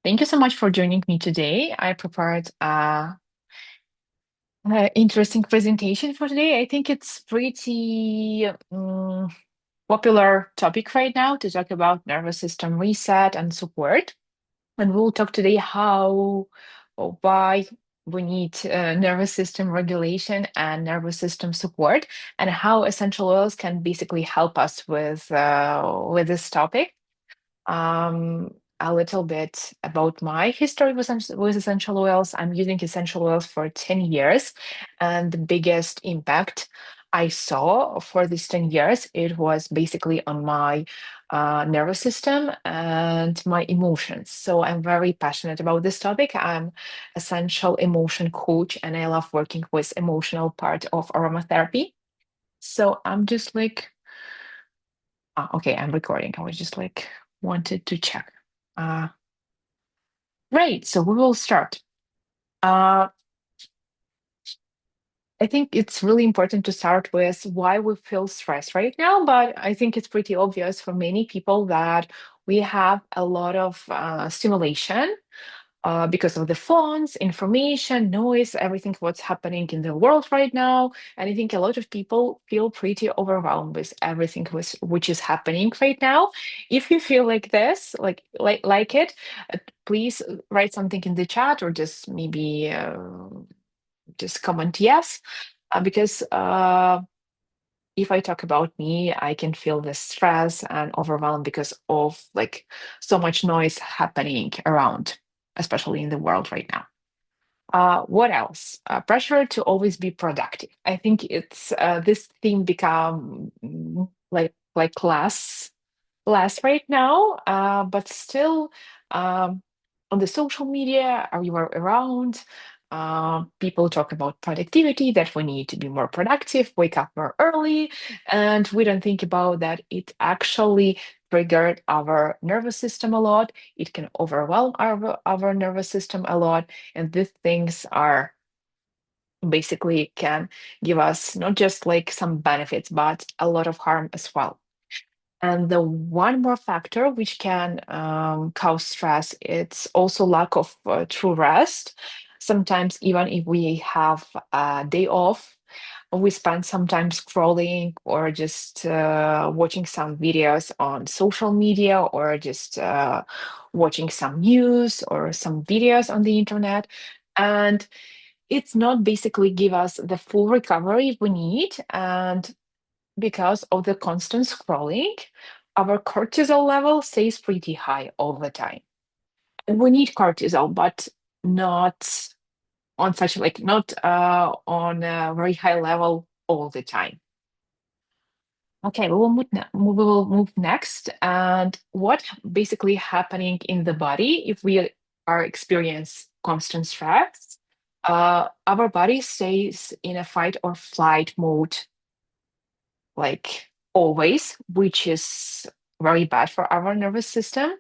Thank you so much for joining me today. I prepared a interesting presentation for today. I think it's pretty popular topic right now to talk about nervous system reset and support. And we'll talk today how or why we need nervous system regulation and nervous system support, and how essential oils can basically help us with this topic. A little bit about my history with essential oils. I'm using essential oils for 10 years, and the biggest impact I saw for these 10 years, it was basically on my nervous system and my emotions. So I'm very passionate about this topic. I'm essential emotion coach, and I love working with emotional part of aromatherapy. So I'm just like, okay, I'm recording. I was just like wanted to check. Uh, Great. So we will start. Uh, I think it's really important to start with why we feel stress right now, but I think it's pretty obvious for many people that we have a lot of stimulation because of the phones, information, noise, everything what's happening in the world right now. And I think a lot of people feel pretty overwhelmed with everything which is happening right now. If you feel like this, like it, please write something in the chat or just maybe just comment yes, because if I talk about me, I can feel the stress and overwhelm because of like so much noise happening around, especially in the world right now. What else? Pressure to always be productive. I think it's this theme become like less right now, but still on the social media, are you are around? People talk about productivity, that we need to be more productive, wake up more early, and we don't think about that it actually triggered our nervous system a lot. It can overwhelm our nervous system a lot, and these things are basically can give us not just like some benefits, but a lot of harm as well. And the one more factor which can cause stress, it's also lack of true rest. Sometimes even if we have a day off, we spend some time scrolling or just watching some videos on social media or just watching some news or some videos on the internet. And it's not basically give us the full recovery we need. And because of the constant scrolling, our cortisol level stays pretty high all the time. And we need cortisol, but not on such like not on a very high level all the time. Okay, we will move next. And what basically happening in the body if we are experience constant stress? Our body stays in a fight or flight mode like always, which is very bad for our nervous system.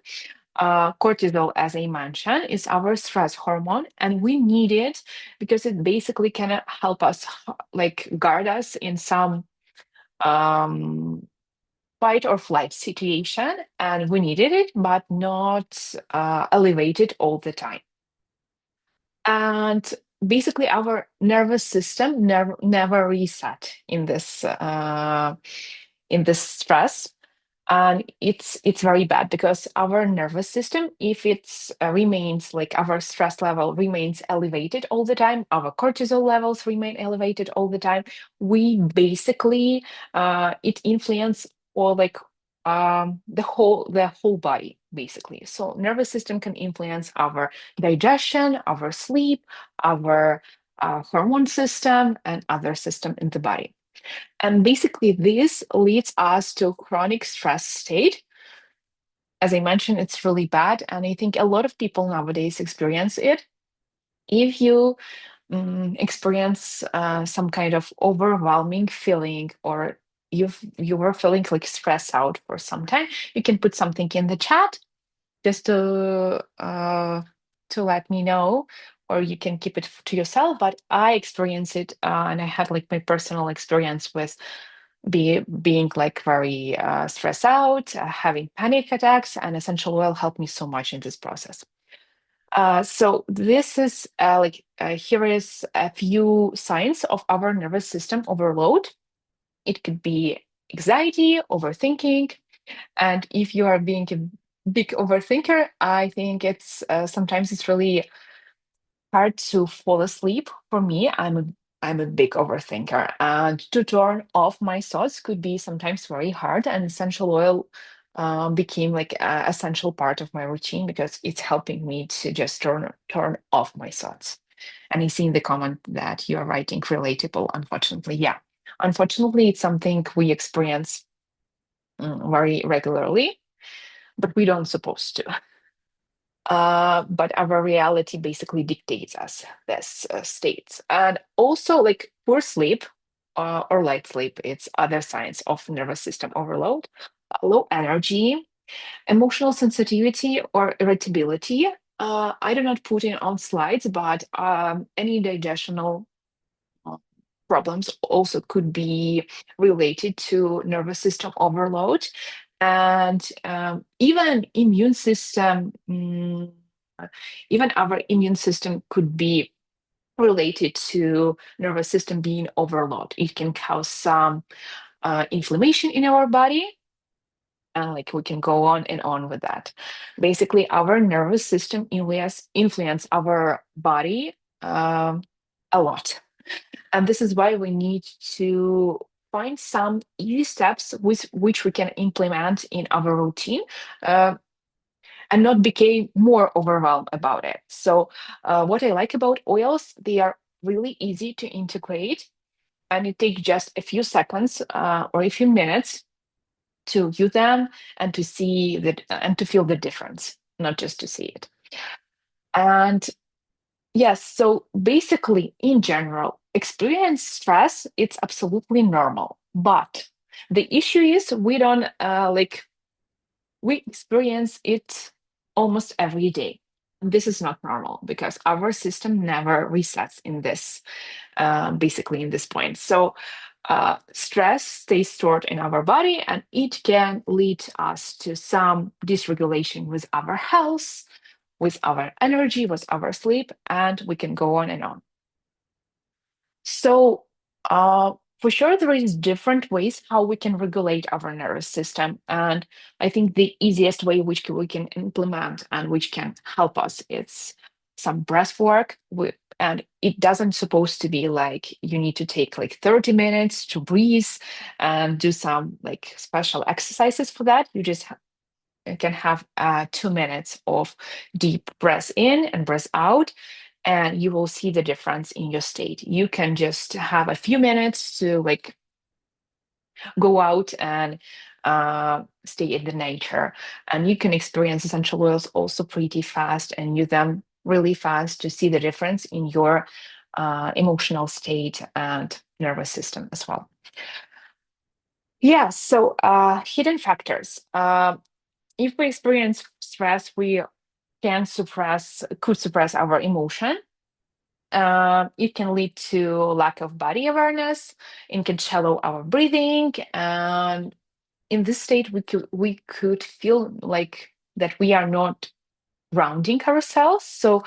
Cortisol, as I mentioned, is our stress hormone, and we need it because it basically can help us, like guard us in some um, fight or flight situation, and we needed it, but not elevated all the time. And basically, our nervous system never reset in this stress, and it's very bad because our nervous system, if it's remains like our stress level remains elevated all the time, our cortisol levels remain elevated all the time, we basically it influence or like the whole body basically. So nervous system can influence our digestion, our sleep, our hormone system, and other system in the body. And basically, this leads us to chronic stress state. As I mentioned, it's really bad. And I think a lot of people nowadays experience it. If you experience some kind of overwhelming feeling, or you were feeling like stressed out for some time, you can put something in the chat just to let me know, or you can keep it to yourself. But I experienced it, and I had like my personal experience with being like very stressed out, having panic attacks, and essential oil helped me so much in this process. So this is here is a few signs of our nervous system overload. It could be anxiety, overthinking, and if you are being a big overthinker, I think it's sometimes it's really hard to fall asleep. For me, I'm a big overthinker, and to turn off my thoughts could be sometimes very hard. And essential oil became like an essential part of my routine because it's helping me to just turn off my thoughts. And I see in the comment that you are writing relatable. Unfortunately, yeah, unfortunately, it's something we experience very regularly, but we don't supposed to. But our reality basically dictates us this states. And also, like poor sleep or light sleep, it's other signs of nervous system overload, low energy, emotional sensitivity or irritability. I do not put it on slides, but any digestional uh, problems also could be related to nervous system overload. And even immune system, even our immune system could be related to nervous system being overload. It can cause some inflammation in our body, and like we can go on and on with that. Basically, our nervous system influence our body a lot, and this is why we need to find some easy steps with which we can implement in our routine, uh, and not become more overwhelmed about it. So, what I like about oils, they are really easy to integrate, and it takes just a few seconds or a few minutes to use them and to see that and to feel the difference, not just to see it. And yes, so basically, in general, experience stress, it's absolutely normal. But the issue is we don't we experience it almost every day. This is not normal because our system never resets in this, basically in this point. So stress stays stored in our body and it can lead us to some dysregulation with our health, with our energy, with our sleep, and we can go on and on. So, for sure, there is different ways how we can regulate our nervous system, and I think the easiest way which we can implement and which can help us is some breath work. And it doesn't supposed to be like you need to take like 30 minutes to breathe and do some like special exercises for that. You just can have 2 minutes of deep breath in and breath out, and you will see the difference in your state. You can just have a few minutes to like go out and stay in the nature, and you can experience essential oils also pretty fast and use them really fast to see the difference in your emotional state and nervous system as well. Yeah, so hidden factors. If we experience stress, we could suppress our emotion. It can lead to lack of body awareness. It can shallow our breathing, and in this state, we could feel like that we are not grounding ourselves. So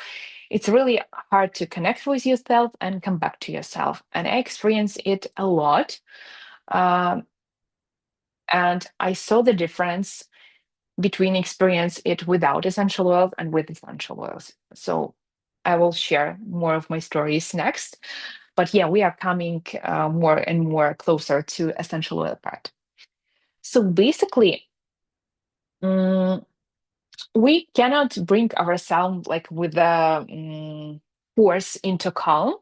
it's really hard to connect with yourself and come back to yourself. And I experience it a lot, um, and I saw the difference between experience it without essential oils and with essential oils. So I will share more of my stories next. But yeah, we are coming more and more closer to essential oil part. So basically, mm, we cannot bring ourselves like with a force into calm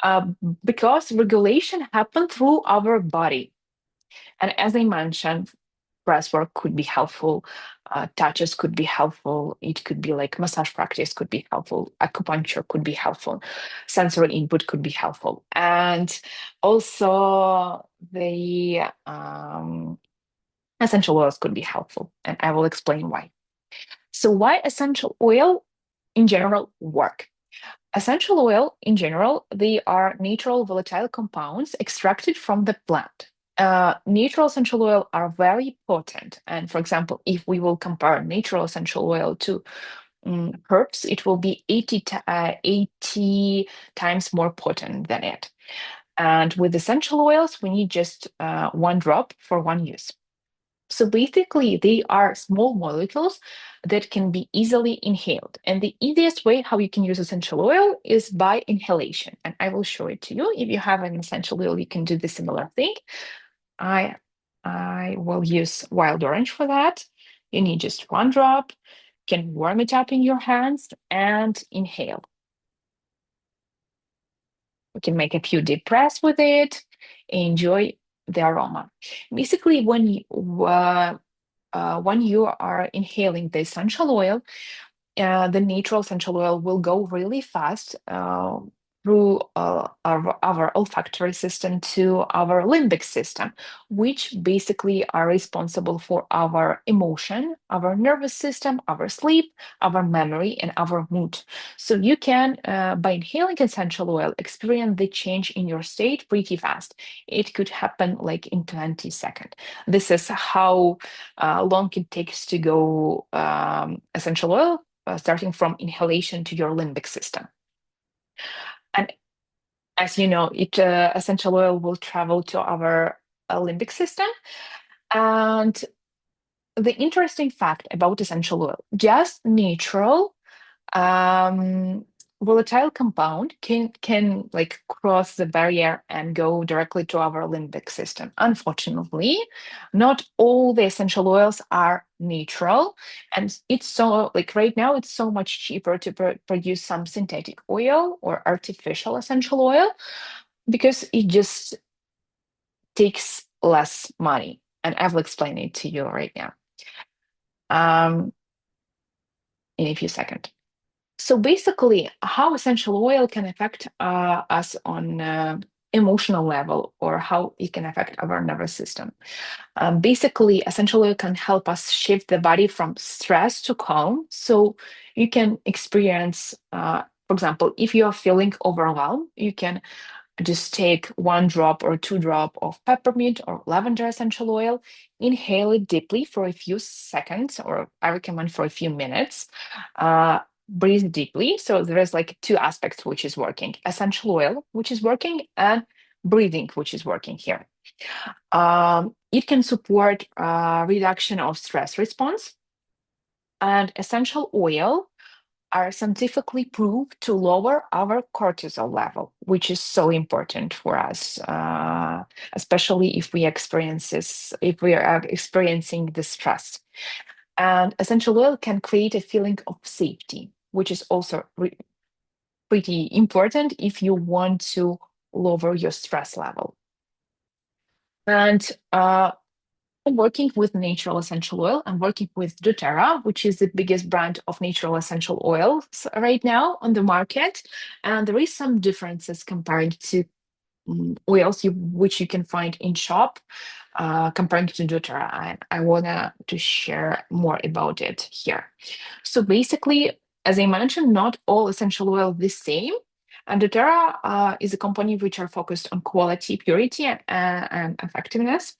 uh, because regulation happens through our body. And as I mentioned, breath work could be helpful, touches could be helpful, it could be like massage practice could be helpful, acupuncture could be helpful, sensory input could be helpful. And also the essential oils could be helpful. And I will explain why. So, why essential oil in general work? Essential oil in general, they are natural volatile compounds extracted from the plant. Natural essential oil are very potent. And for example, if we will compare natural essential oil to herbs, it will be 80 times more potent than it. And with essential oils, we need just one drop for one use. So basically, they are small molecules that can be easily inhaled. And the easiest way how you can use essential oil is by inhalation. And I will show it to you. If you have an essential oil, you can do the similar thing. I I will use wild orange for that. You need just one drop. You can warm it up in your hands and inhale. You can make a few deep breaths with it. Enjoy the aroma. Basically, when you are inhaling the essential oil, the natural essential oil will go really fast through our olfactory system to our limbic system, which basically are responsible for our emotion, our nervous system, our sleep, our memory, and our mood. So you can, by inhaling essential oil, experience the change in your state pretty fast. It could happen like in 20 seconds. This is how long it takes to go essential oil starting from inhalation to your limbic system. And as you know, it essential oil will travel to our limbic system. And the interesting fact about essential oil, just natural um, volatile compound can like cross the barrier and go directly to our limbic system. Unfortunately, not all the essential oils are natural, and it's so like right now it's so much cheaper to produce some synthetic oil or artificial essential oil because it just takes less money. And I will explain it to you right now um, in a few seconds. So basically, how essential oil can affect us on emotional level, or how it can affect our nervous system. Basically, essential oil can help us shift the body from stress to calm. So you can experience, for example, if you are feeling overwhelmed, you can just take one drop or two drop of peppermint or lavender essential oil, inhale it deeply for a few seconds, or I recommend for a few minutes. Breathe deeply. So there is like two aspects which is working: essential oil, which is working, and breathing, which is working here. It can support reduction of stress response, and essential oil are scientifically proved to lower our cortisol level, which is so important for us, especially if we are experiencing the stress. And essential oil can create a feeling of safety, which is also pretty important if you want to lower your stress level. And I'm working with natural essential oil. I'm working with doTERRA, which is the biggest brand of natural essential oils right now on the market. And there is some differences compared to oils which you can find in shop comparing to doTERRA. I wanna to share more about it here. So basically, as I mentioned, not all essential oil the same. And doTERRA is a company which are focused on quality, purity, and effectiveness.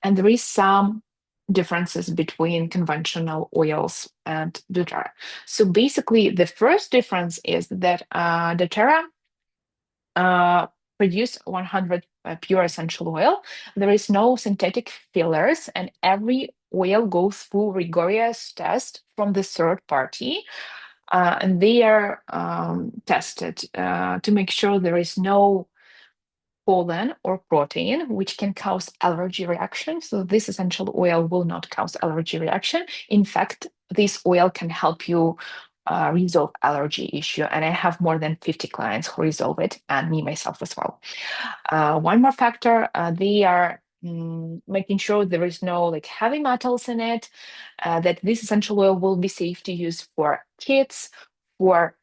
And there is some differences between conventional oils and doTERRA. So basically, the first difference is that doTERRA produce 100 pure essential oil. There is no synthetic fillers, and every oil goes through rigorous test from the third party. And they are tested to make sure there is no pollen or protein, which can cause allergy reaction. So this essential oil will not cause allergy reaction. In fact, this oil can help you resolve allergy issue. And I have more than 50 clients who resolve it, and me myself as well. One more factor, they are making sure there is no like heavy metals in it, that this essential oil will be safe to use for kids, for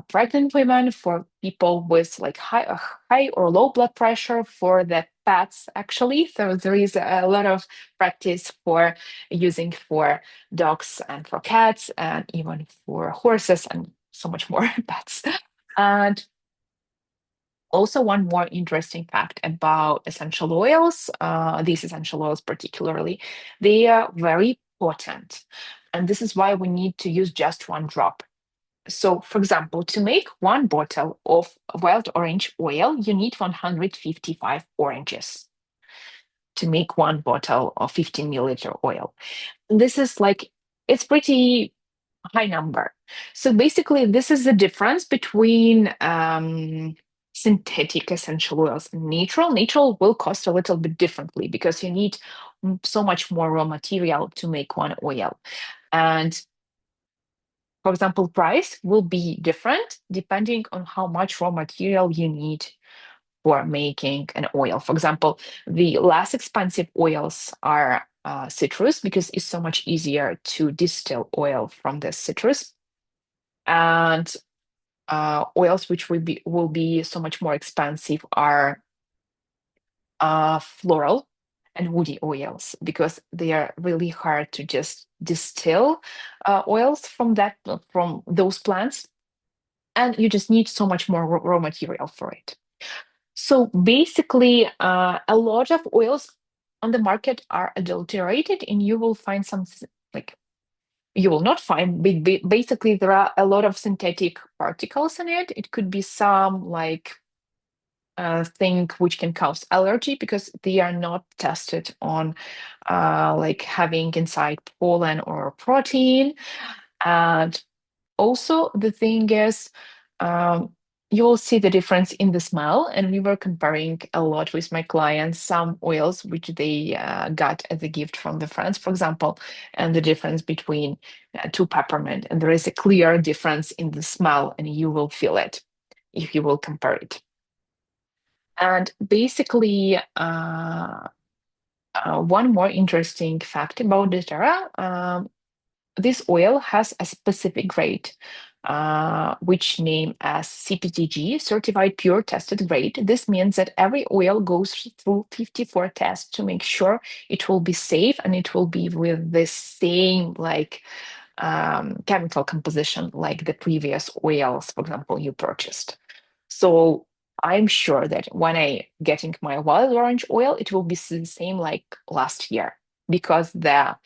pregnant women, for people with like high or low blood pressure, for the pets actually. So there is a lot of practice for using for dogs and for cats and even for horses and so much more pets. And also, one more interesting fact about essential oils, these essential oils particularly, they are very potent. And this is why we need to use just one drop. So, for example, to make one bottle of wild orange oil, you need 155 oranges to make one bottle of 15 milliliter oil. This is like, it's pretty high number. So basically, this is the difference between synthetic essential oils and natural. Natural will cost a little bit differently because you need so much more raw material to make one oil. And for example, price will be different depending on how much raw material you need for making an oil. For example, the less expensive oils are citrus because it's so much easier to distill oil from the citrus. And oils which will be so much more expensive are floral and woody oils because they are really hard to just distill oils from those plants, and you just need so much more raw material for it. So basically, a lot of oils on the market are adulterated, and you will find some like you will not find basically there are a lot of synthetic particles in it. It could be some like thing which can cause allergy because they are not tested on like having inside pollen or protein. And also, the thing is, um, you will see the difference in the smell. And we were comparing a lot with my clients some oils which they got as a gift from the friends, for example, and the difference between two peppermint. And there is a clear difference in the smell, and you will feel it if you will compare it. And basically, one more interesting fact about doTERRA, this oil has a specific grade, which name as CPTG, Certified Pure Tested Grade. This means that every oil goes through 54 tests to make sure it will be safe and it will be with the same like chemical composition like the previous oils, for example, you purchased. So I'm sure that when I getting my wild orange oil, it will be the same like last year because the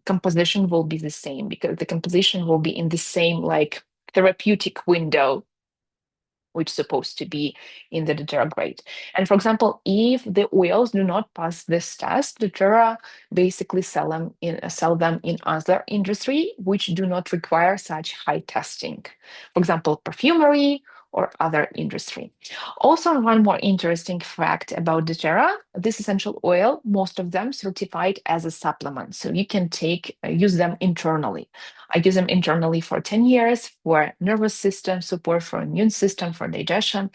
composition will be the same because the composition will be in the same like therapeutic window which is supposed to be in the doTERRA grade. And for example, if the oils do not pass this test, doTERRA basically sell them in other industry which do not require such high testing. For example, perfumery or other industry. Also, one more interesting fact about doTERRA, this essential oil, most of them certified as a supplement. So you can use them internally. I use them internally for 10 years for nervous system support, for immune system, for digestion,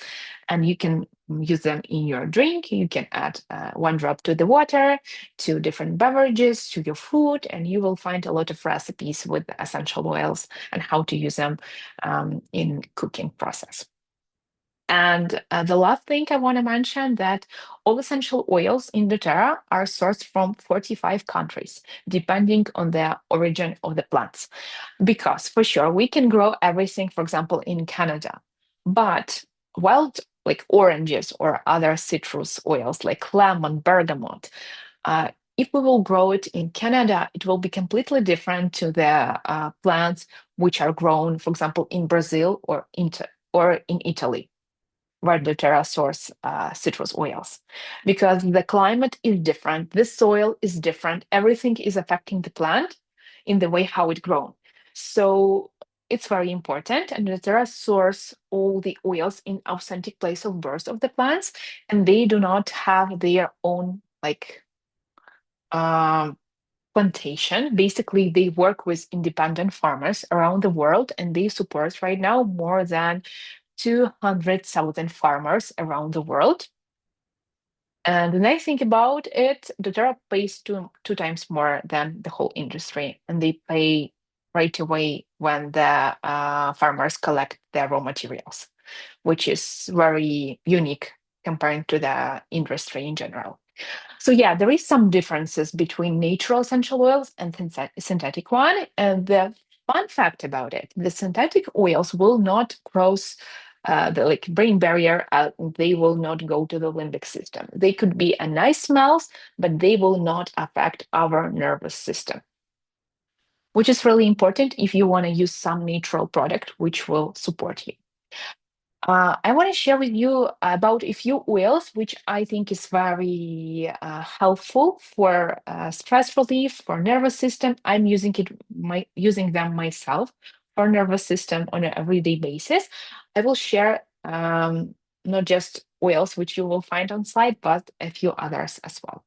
and you can use them in your drink. You can add one drop to the water, to different beverages, to your food, and you will find a lot of recipes with essential oils and how to use them in cooking process. And the last thing I want to mention that all essential oils in doTERRA are sourced from 45 countries, depending on the origin of the plants. Because for sure, we can grow everything, for example, in Canada, but wild like oranges or other citrus oils like lemon, bergamot, if we will grow it in Canada, it will be completely different to the plants which are grown, for example, in Brazil or in Italy where doTERRA source citrus oils because the climate is different, the soil is different, everything is affecting the plant in the way how it grown. So it's very important, and doTERRA source all the oils in authentic place of birth of the plants, and they do not have their own like um, plantation. Basically, they work with independent farmers around the world, and they support right now more than 200,000 farmers around the world. And the nice thing about it, doTERRA pays two times more than the whole industry, and they pay right away when the farmers collect their raw materials, which is very unique compared to the industry in general. So yeah, there is some differences between natural essential oils and synthetic one. And the fun fact about it, the synthetic oils will not cross the like brain barrier. They will not go to the limbic system. They could be a nice smells, but they will not affect our nervous system. which is really important if you want to use some natural product which will support you. I want to share with you about a few oils which I think is very helpful for stress relief, for nervous system. I'm using them myself for nervous system on an everyday basis. I will share not just oils which you will find on site, but a few others as well.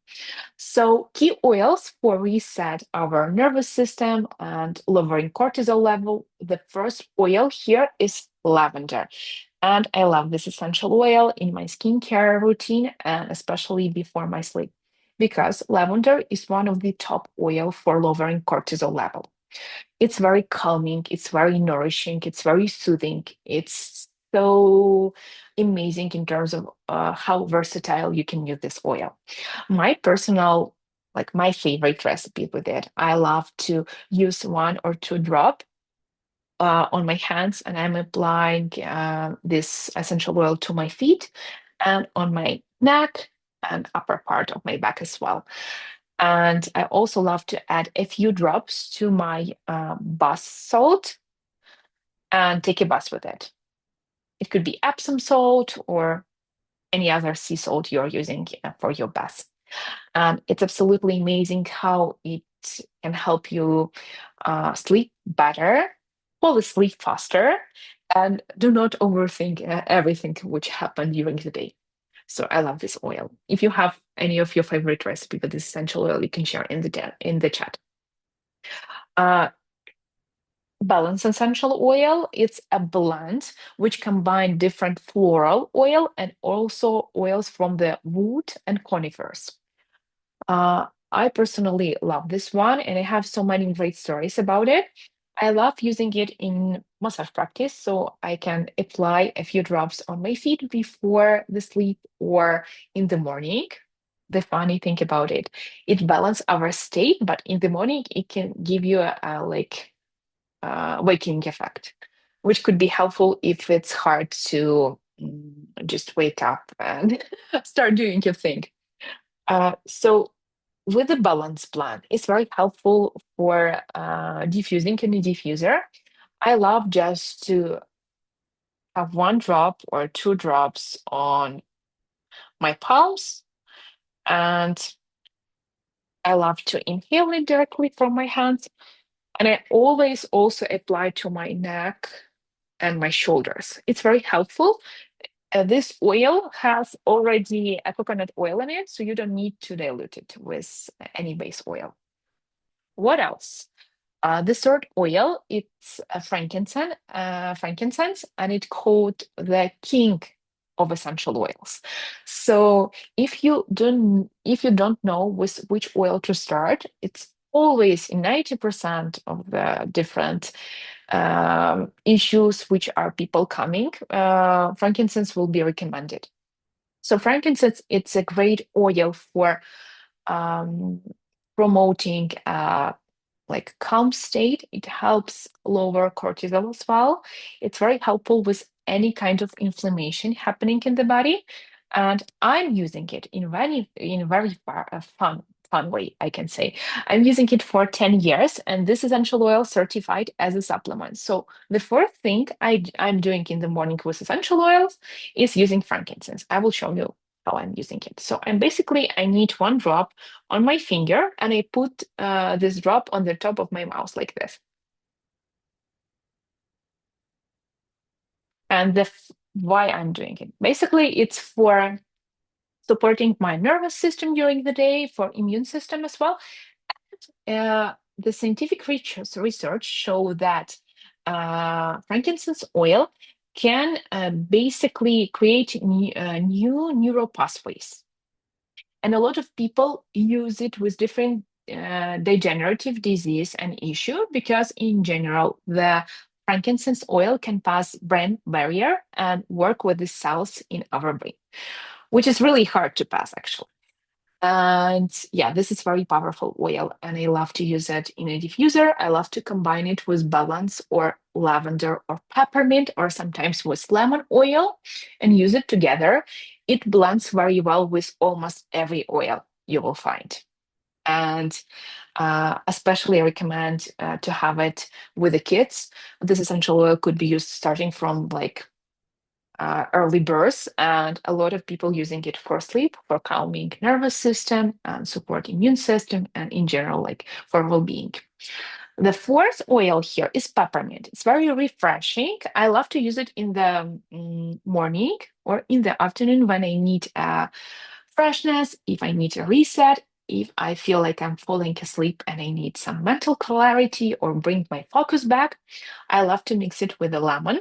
So, key oils for reset our nervous system and lowering cortisol level. The first oil here is lavender. And I love this essential oil in my skincare routine and especially before my sleep because lavender is one of the top oil for lowering cortisol level. It's very calming, it's very nourishing, it's very soothing. It's so amazing in terms of how versatile you can use this oil. My personal, like my favorite recipe with it, I love to use 1 or 2 drop on my hands, and I'm applying this essential oil to my feet and on my neck and upper part of my back as well. And I also love to add a few drops to my bath salt and take a bath with it. It could be Epsom salt or any other sea salt you're using for your bath. And it's absolutely amazing how it can help you sleep better, fall asleep faster, and do not overthink everything which happened during the day. So I love this oil. If you have any of your favorite recipe with this essential oil, you can share in the chat. Uh, Balance essential oil, it's a blend which combine different floral oil and also oils from the wood and conifers. I personally love this one, and I have so many great stories about it. I love using it in massage practice, so I can apply a few drops on my feet before the sleep or in the morning. The funny thing about it, it balances our state, but in the morning it can give you a waking effect, which could be helpful if it's hard to just wake up and start doing your thing. So with the balance plan, it's very helpful for diffusing in a diffuser. I love just to have 1 drop or 2 drops on my palms, and I love to inhale it directly from my hands. And I always also apply to my neck and my shoulders. It's very helpful. This oil has already a coconut oil in it, so you don't need to dilute it with any base oil. What else? The third oil, it's a frankincense, and it's called the king of essential oils. So if you don't know with which oil to start, it's always in 90% of the different issues which are people coming, frankincense will be recommended. So frankincense, it's a great oil for um, promoting like calm state. It helps lower cortisol as well. It's very helpful with any kind of inflammation happening in the body. And I'm using it in very fun way, I can say. I'm using it for 10 years, and this essential oil certified as a supplement. So the first thing I'm doing in the morning with essential oils is using frankincense. I will show you how I'm using it. So I need 1 drop on my finger, and I put this drop on the top of my mouth like this. And why I'm doing it. Basically, it's for supporting my nervous system during the day, for immune system as well. The scientific research show that frankincense oil can basically create new neural pathways. And a lot of people use it with different degenerative disease and issue because in general, the frankincense oil can pass brain barrier and work with the cells in our brain, which is really hard to pass actually. And yeah, this is very powerful oil, and I love to use it in a diffuser. I love to combine it with balance or lavender or peppermint or sometimes with lemon oil and use it together. It blends very well with almost every oil you will find. And especially I recommend to have it with the kids. This essential oil could be used starting from like early birth, and a lot of people using it for sleep, for calming nervous system, and support immune system, and in general, like for well-being. The fourth oil here is peppermint. It's very refreshing. I love to use it in the morning or in the afternoon when I need freshness, if I need a reset, if I feel like I'm falling asleep and I need some mental clarity or bring my focus back. I love to mix it with a lemon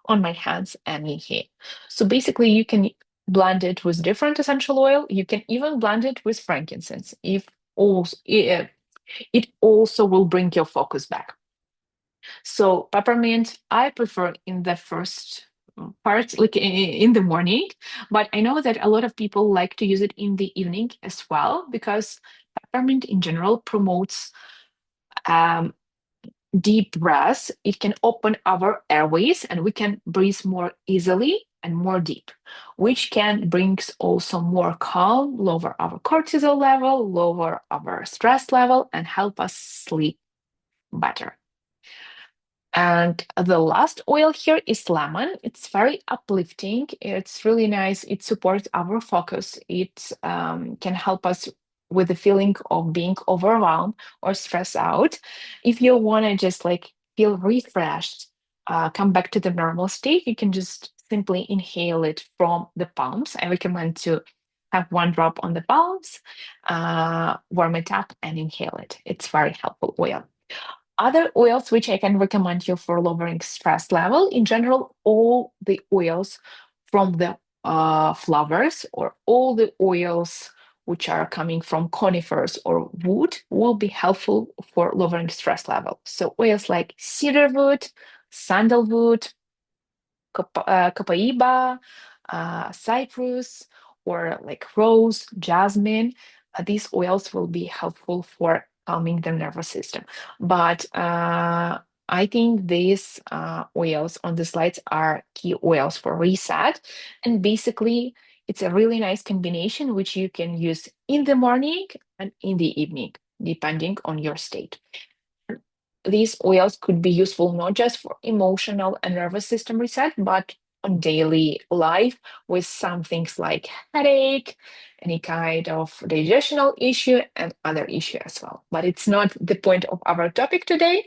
on my hands and inhale. So basically, you can blend it with different essential oil. You can even blend it with frankincense if also it also will bring your focus back. So peppermint, I prefer in the first part, like in the morning, but I know that a lot of people like to use it in the evening as well because peppermint in general promotes um, deep breaths. It can open our airways and we can breathe more easily and more deep, which can bring also more calm, lower our cortisol level, lower our stress level, and help us sleep better. And the last oil here is lemon. It's very uplifting. It's really nice. It supports our focus. It can help us with the feeling of being overwhelmed or stressed out. If you want to just like feel refreshed, come back to the normal state, you can just simply inhale it from the palms. I recommend to have one drop on the palms, warm it up, and inhale it. It's very helpful oil. Other oils which I can recommend you for lowering stress level, in general, all the oils from the flowers or all the oils which are coming from conifers or wood will be helpful for lowering stress level. So oils like cedarwood, sandalwood, copaiba, cypress, or like rose, jasmine. These oils will be helpful for calming the nervous system. But I think these oils on the slides are key oils for reset. And basically, it's a really nice combination which you can use in the morning and in the evening, depending on your state. These oils could be useful not just for emotional and nervous system reset, but on daily life with some things like headache, any kind of digestional issue, and other issue as well. But it's not the point of our topic today.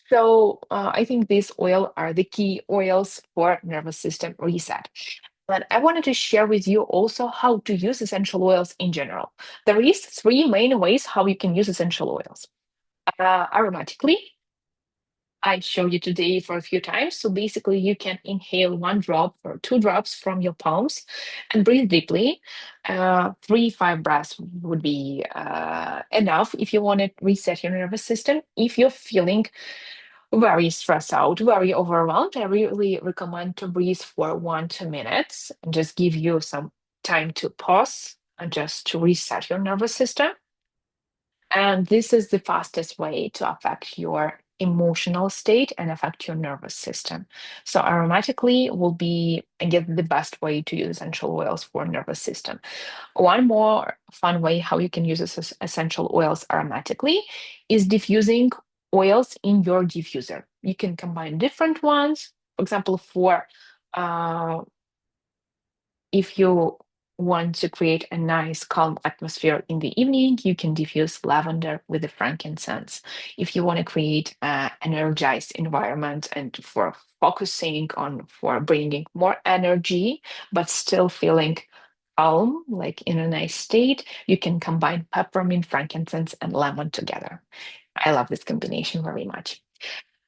So I think these oils are the key oils for nervous system reset. And I wanted to share with you also how to use essential oils in general. There is three main ways how you can use essential oils. Aromatically, I showed you today for a few times. So basically, you can inhale one drop or two drops from your palms and breathe deeply. 3, 5 breaths would be enough if you want to reset your nervous system. If you're feeling very stressed out, very overwhelmed, I really recommend to breathe for 1, 2 minutes and just give you some time to pause and just to reset your nervous system. And this is the fastest way to affect your emotional state and affect your nervous system. So aromatically will be, again, the best way to use essential oils for nervous system. One more fun way how you can use essential oils aromatically is diffusing oils in your diffuser. You can combine different ones. For example, for uh, if you want to create a nice, calm atmosphere in the evening, you can diffuse lavender with the frankincense. If you want to create an energized environment and for focusing on for bringing more energy, but still feeling calm, like in a nice state, you can combine peppermint, frankincense, and lemon together. I love this combination very much.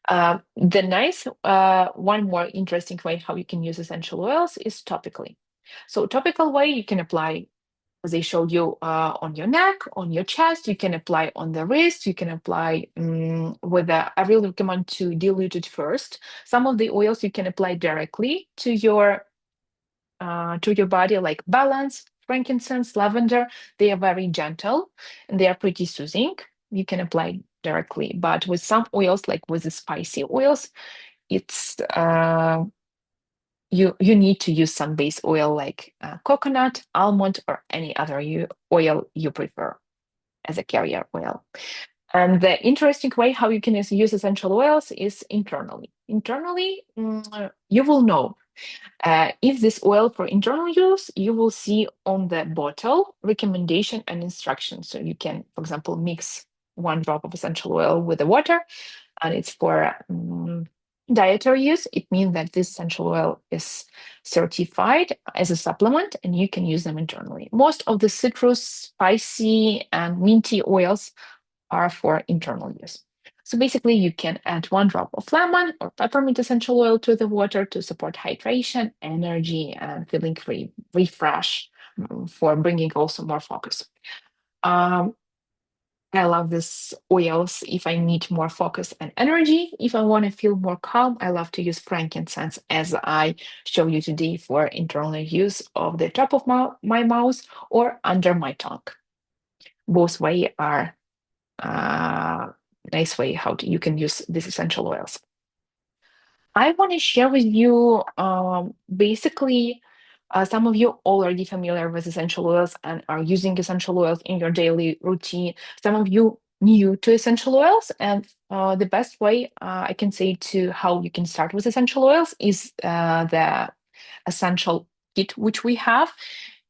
The nice one more interesting way how you can use essential oils is topically. So topical way you can apply, as I showed you, on your neck, on your chest. You can apply on the wrist. You can apply with a. I really recommend to dilute it first. Some of the oils you can apply directly to your body, like balance, frankincense, lavender. They are very gentle and they are pretty soothing. You can apply directly, but with some oils, like with the spicy oils, it's you need to use some base oil like coconut, almond, or any other oil you prefer. as a carrier oil. And the interesting way how you can use essential oils is internally. Internally, you will know if this oil for internal use, you will see on the bottle recommendation and instructions. So you can, for example, mix 1 drop of essential oil with the water, and it's for dietary use. It means that this essential oil is certified as a supplement and you can use them internally. Most of the citrus, spicy, and minty oils are for internal use. So basically, you can add 1 drop of lemon or peppermint essential oil to the water to support hydration, energy, and feeling refresh for bringing also more focus. Um, I love these oils if I need more focus and energy. If I want to feel more calm, I love to use frankincense as I show you today for internal use of the top of my mouth or under my tongue. Both way are nice way how you can use these essential oils. I want to share with you basically some of you already familiar with essential oils and are using essential oils in your daily routine. Some of you new to essential oils, and the best way I can say to how you can start with essential oils is the essential kit which we have.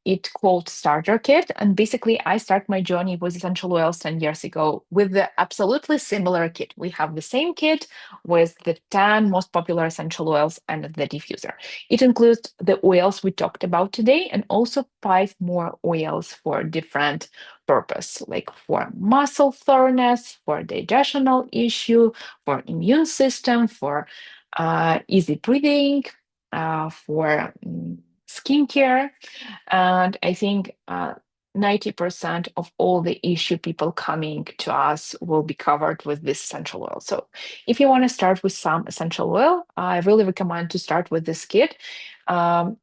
It called Starter Kit. And basically, I start my journey with essential oils 10 years ago with the absolutely similar kit. We have the same kit with the 10 most popular essential oils and the diffuser. It includes the oils we talked about today and also 5 more oils for different purpose, like for muscle soreness, for digestional issue, for immune system, for easy breathing, for skincare. And I think 90% of all the issue people coming to us will be covered with this essential oil. So if you want to start with some essential oil, I really recommend to start with this kit. Um,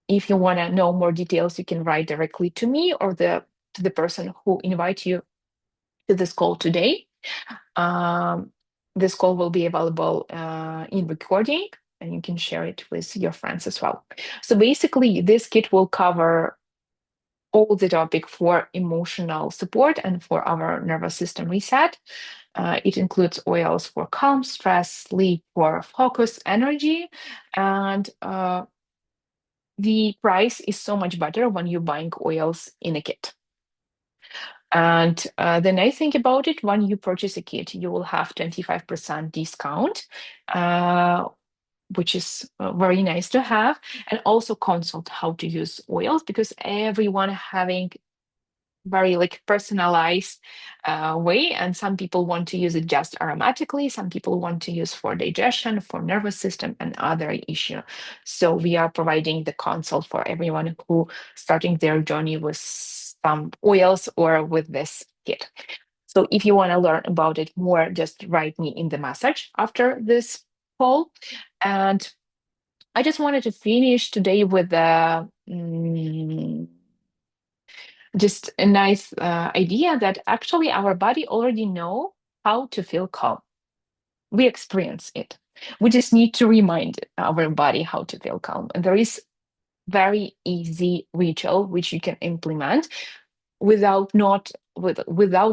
if you want to know more details, you can write directly to me or to the person who invite you to this call today. Um, this call will be available in recording, and you can share it with your friends as well. So basically, this kit will cover all the topic for emotional support and for our nervous system reset. It includes oils for calm, stress, sleep, for focus, energy, and the price is so much better when you're buying oils in a kit. And the nice thing about it, when you purchase a kit, you will have 25% discount, which is very nice to have, and also consult how to use oils because everyone having very like personalized way, and some people want to use it just aromatically, some people want to use for digestion, for nervous system, and other issue. So we are providing the consult for everyone who starting their journey with some oils or with this kit. So if you want to learn about it more, just write me in the message after this call. And I just wanted to finish today with the just a nice idea that actually our body already know how to feel calm. We experience it. We just need to remind our body how to feel calm. And there is very easy ritual which you can implement without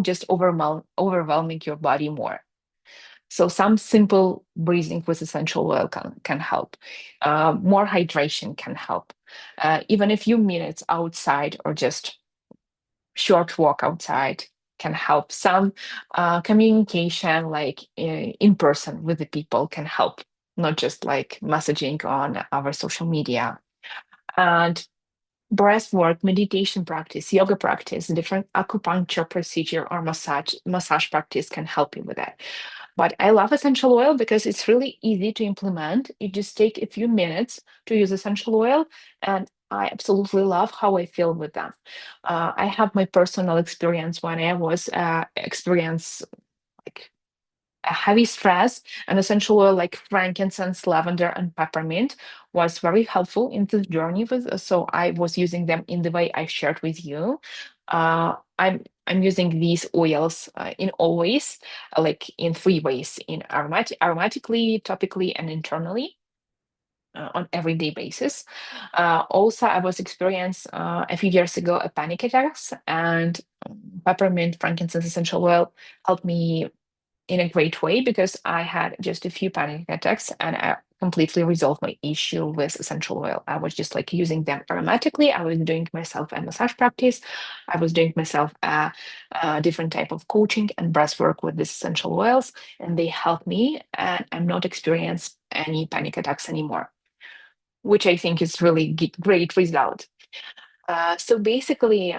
just overwhelming your body more. So some simple breathing with essential oil can help. More hydration can help. Even a few minutes outside or just short walk outside can help. Some communication, like in person with the people, can help, not just like messaging on our social media. And breath work, meditation practice, yoga practice, different acupuncture procedure or massage practice can help you with that. But I love essential oil because it's really easy to implement. You just take a few minutes to use essential oil, and I absolutely love how I feel with them. I have my personal experience when I was experience like a heavy stress, and essential oil like frankincense, lavender, and peppermint was very helpful in this journey with. So I was using them in the way I shared with you. I'm using these oils in always like in 3 ways: in aromatically, topically, and internally. On everyday basis. Also, I was experienced a few years ago a panic attacks, and peppermint, frankincense essential oil helped me in a great way because I had just a few panic attacks and I completely resolved my issue with essential oil. I was just like using them aromatically. I was doing myself a massage practice. I was doing myself a different type of coaching and breath work with these essential oils, and they helped me. And I'm not experiencing any panic attacks anymore, which I think is really great result. So basically,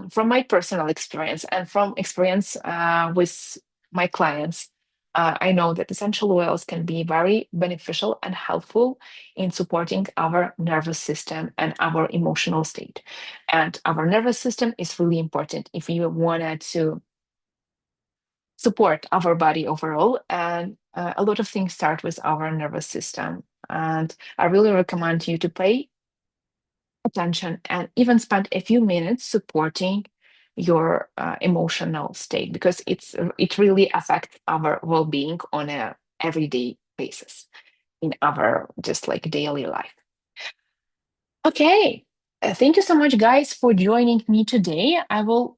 from my personal experience and from experience with my clients, I know that essential oils can be very beneficial and helpful in supporting our nervous system and our emotional state. And our nervous system is really important if you wanted to support our body overall. And a lot of things start with our nervous system. And I really recommend you to pay attention and even spend a few minutes supporting your emotional state because it really affects our well-being on a everyday basis in our just like daily life. Okay. Thank you so much, guys, for joining me today. I will